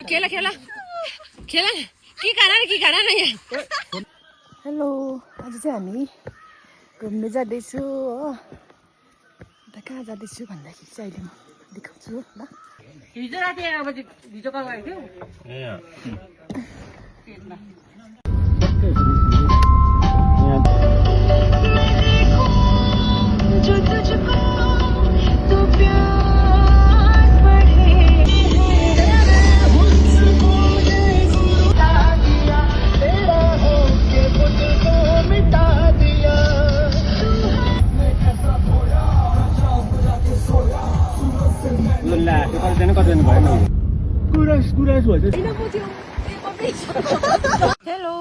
खेला खेला खेला के गाना न यहाँ हेलो आज चाहिँ हामी घुम्न जाँदैछु हो अन्त कहाँ जाँदैछु भन्दाखेरि चाहिँ अहिले म देखाउँछु ल हिजो राति अब भिडियो कल गरेको हेलो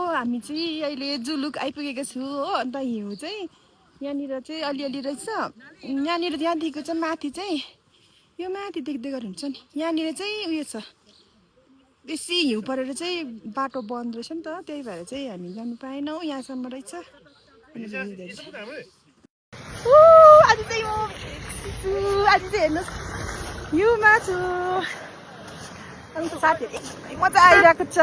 हामी चाहिँ अहिले जुलुक आइपुगेको छु हो अन्त हिउँ चाहिँ यहाँनिर चाहिँ अलिअलि रहेछ यहाँनिर त्यहाँदेखिको चाहिँ माथि चाहिँ यो माथि देख्दै गरेर हुन्छ नि यहाँनिर चाहिँ उयो छ बेसी हिउँ परेर चाहिँ बाटो बन्द रहेछ नि त त्यही भएर चाहिँ हामी जानु पाएनौँ यहाँसम्म रहेछ आज चाहिँ हेर्नुहोस् हिउँमा छु अन्त साथीहरू एकदमै मजा आइरहेको छ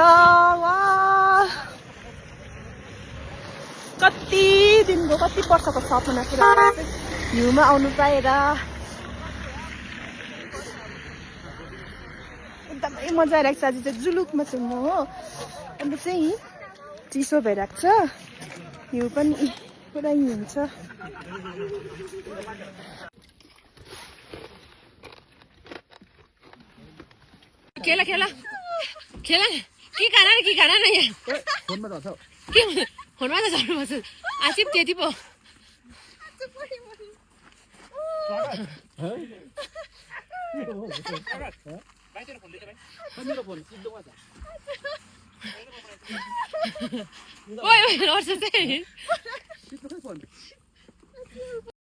कति दिनको कति वर्षको सपना पुरा हिउँमा आउनु पाएर एकदमै मजा आइरहेको छ आज चाहिँ जुलुकमा छु म हो अन्त चाहिँ चिसो भइरहेको छ हिउँ पनि पुरा हिउँ छ खेला खेला खेला के गाना न यहाँ फोनमा त झर्नुपर्छ आसिफ त्यति पो ओइ चाहिँ